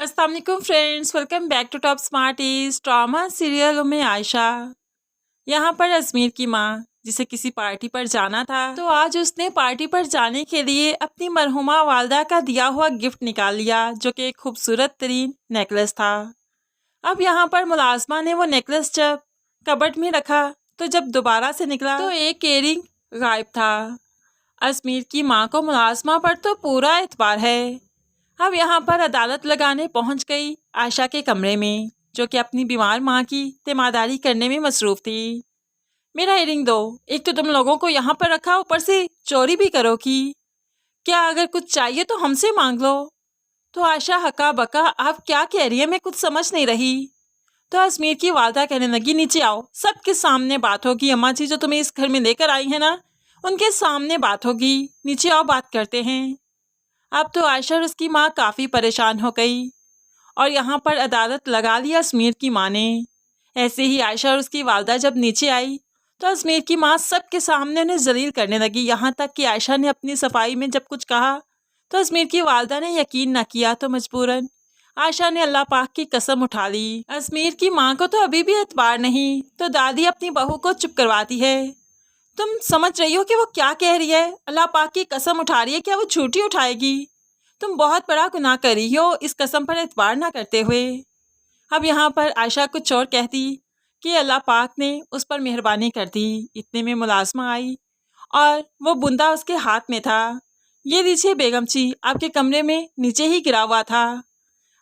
अस्सलाम वालेकुम friends, welcome back to Top Smarties. Drama serial में आयशा। यहाँ पर अजमीर की माँ जिसे किसी पार्टी पर जाना था, तो आज उसने पार्टी पर जाने के लिए अपनी मरहुमा वालदा का दिया हुआ गिफ्ट निकाल लिया, जो कि एक खूबसूरत तरीन नेकलेस था। अब यहाँ पर मुलाजमा ने वो नेकलेस जब कबर्ड में रखा, तो जब दोबारा से निकला तो एक इयररिंग गायब था। अजमीर की माँ को मुलाजमा पर तो पूरा एतबार है। अब यहाँ पर अदालत लगाने पहुंच गई आयशा के कमरे में, जो कि अपनी बीमार माँ की तीमारदारी करने में मसरूफ थी। मेरा इयररिंग दो, एक तो तुम लोगों को यहाँ पर रखा, ऊपर से चोरी भी करो कि क्या? अगर कुछ चाहिए तो हमसे मांग लो। तो आयशा हका बका, आप क्या कह रही है, मैं कुछ समझ नहीं रही। तो अजमीर की वालदा कहने लगी, नीचे आओ, सबके सामने बात होगी। अम्मा जी जो तुम्हें इस घर में लेकर आई है ना, उनके सामने बात होगी। नीचे आओ, बात करते हैं। अब तो आयशा और उसकी माँ काफ़ी परेशान हो गई और यहाँ पर अदालत लगा लिया अजमीर की माँ ने। ऐसे ही आयशा और उसकी वालदा जब नीचे आई तो अजमीर की माँ सबके सामने उन्हें जलील करने लगी। यहाँ तक कि आयशा ने अपनी सफाई में जब कुछ कहा तो अजमीर की वालदा ने यकीन न किया, तो मजबूरन आयशा ने अल्लाह पाक की कसम उठा ली। अजमीर की माँ को तो अभी भी एतबार नहीं, तो दादी अपनी बहू को चुप करवाती है। तुम समझ रही हो कि वो क्या कह रही है? अल्लाह पाक की कसम उठा रही है, क्या वो झूठी उठाएगी? तुम बहुत बड़ा गुनाह कर रही हो इस कसम पर एतबार ना करते हुए। अब यहाँ पर आयशा कुछ और कहती कि अल्लाह पाक ने उस पर मेहरबानी कर दी। इतने में मुलाजमा आई और वो बुंदा उसके हाथ में था। ये लीजिए बेगम जी, आपके कमरे में नीचे ही गिरा हुआ था।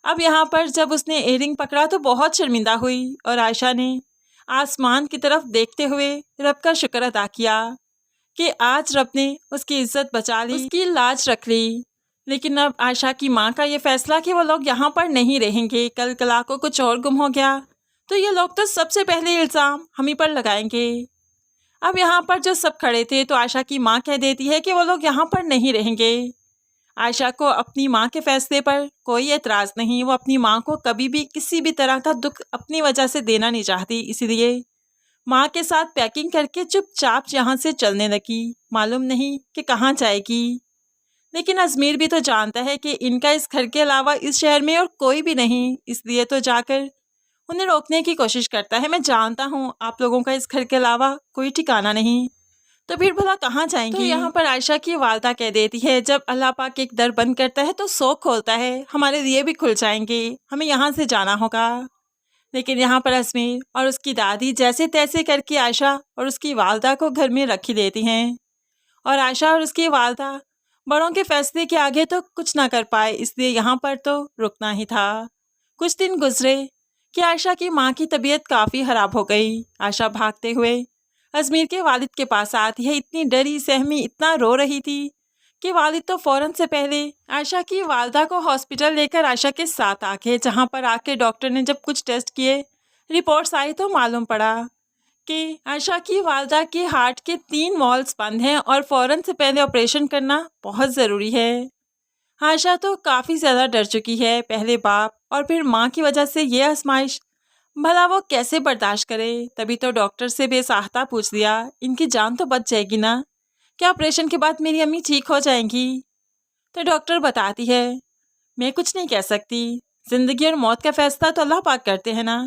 अब यहाँ पर जब उसने इयररिंग पकड़ा तो बहुत शर्मिंदा हुई और आयशा ने आसमान की तरफ देखते हुए रब का शुक्र अदा किया कि आज रब ने उसकी इज्जत बचा ली, उसकी लाज रख ली। लेकिन अब आयशा की माँ का ये फैसला कि वो लोग यहाँ पर नहीं रहेंगे, कल कला को कुछ और गुम हो गया तो ये लोग तो सबसे पहले इल्ज़ाम हम ही पर लगाएंगे। अब यहाँ पर जो सब खड़े थे, तो आयशा की माँ कह देती है कि वो लोग यहाँ पर नहीं रहेंगे। आयशा को अपनी माँ के फैसले पर कोई एतराज़ नहीं, वो अपनी माँ को कभी भी किसी भी तरह का दुख अपनी वजह से देना नहीं चाहती, इसीलिए माँ के साथ पैकिंग करके चुपचाप यहाँ से चलने लगी। मालूम नहीं कि कहाँ जाएगी। लेकिन अजमीर भी तो जानता है कि इनका इस घर के अलावा इस शहर में और कोई भी नहीं, इसलिए तो जाकर उन्हें रोकने की कोशिश करता है। मैं जानता हूँ आप लोगों का इस घर के अलावा कोई ठिकाना नहीं, तो फिर भला कहाँ जाएंगी? तो यहाँ पर आयशा की वालदा कह देती है, जब अल्लाह पाक एक दर बंद करता है तो 100 खोलता है, हमारे लिए भी खुल जाएंगे, हमें यहाँ से जाना होगा। लेकिन यहाँ पर अजमीर और उसकी दादी जैसे तैसे करके आयशा और उसकी वालदा को घर में रख ही देती हैं और आयशा और उसकी वालदा बड़ों के फैसले के आगे तो कुछ ना कर पाए, इसलिए यहाँ पर तो रुकना ही था। कुछ दिन गुजरे कि आयशा की माँ की तबीयत काफ़ी ख़राब हो गई। आयशा भागते हुए अजमीर के वालिद के पास आती है, इतनी डरी सहमी, इतना रो रही थी कि वालिद तो फ़ौरन से पहले आयशा की वालदा को हॉस्पिटल लेकर आयशा के साथ आ गए, जहाँ पर आके डॉक्टर ने जब कुछ टेस्ट किए, रिपोर्ट्स आई तो मालूम पड़ा कि आयशा की वालदा के हार्ट के 3 वॉल्व्स बंद हैं और फ़ौरन से पहले ऑपरेशन करना बहुत ज़रूरी है। आयशा तो काफ़ी ज़्यादा डर चुकी है, पहले बाप और फिर माँ की वजह से ये आजमाइश भला वो कैसे बर्दाश्त करे। तभी तो डॉक्टर से बेसाहता पूछ लिया, इनकी जान तो बच जाएगी ना? क्या ऑपरेशन के बाद मेरी अम्मी ठीक हो जाएंगी? तो डॉक्टर बताती है, मैं कुछ नहीं कह सकती, ज़िंदगी और मौत का फ़ैसला तो अल्लाह पाक करते हैं ना,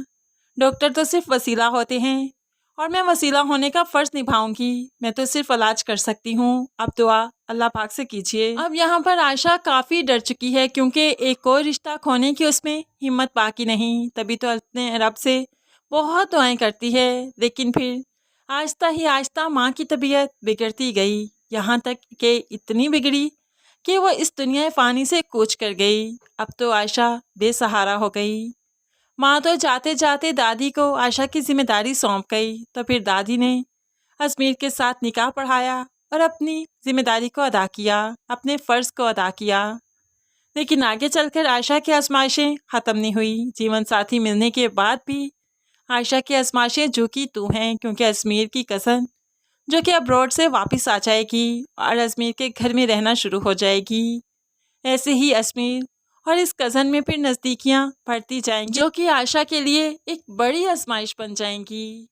डॉक्टर तो सिर्फ वसीला होते हैं और मैं वसीला होने का फ़र्ज़ निभाऊंगी, मैं तो सिर्फ इलाज कर सकती हूँ, अब दुआ अल्लाह पाक से कीजिए। अब यहाँ पर आयशा काफ़ी डर चुकी है, क्योंकि एक और रिश्ता खोने की उसमें हिम्मत बाकी नहीं। तभी तो अपने रब से बहुत दुआएं करती है, लेकिन फिर आहिस्ता ही आहिस्ता माँ की तबीयत बिगड़ती गई, यहाँ तक कि इतनी बिगड़ी कि वो इस दुनिया फ़ानी से कूच कर गई। अब तो आयशा बेसहारा हो गई। माँ तो जाते जाते दादी को आयशा की जिम्मेदारी सौंप गई, तो फिर दादी ने अजमीर के साथ निकाह पढ़ाया और अपनी जिम्मेदारी को अदा किया, अपने फ़र्ज़ को अदा किया। लेकिन आगे चलकर आयशा की आजमाइशें ख़त्म नहीं हुई। जीवन साथी मिलने के बाद भी आयशा की आजमाइशें जो कि तू हैं, क्योंकि अजमीर की कज़न जो कि अब्रॉड से वापस आ जाएगी और अजमीर के घर में रहना शुरू हो जाएगी। ऐसे ही अजमीर और इस कज़न में फिर नज़दीकियाँ बढ़ती जाएंगी, जो कि आयशा के लिए एक बड़ी आजमाइश बन जाएंगी।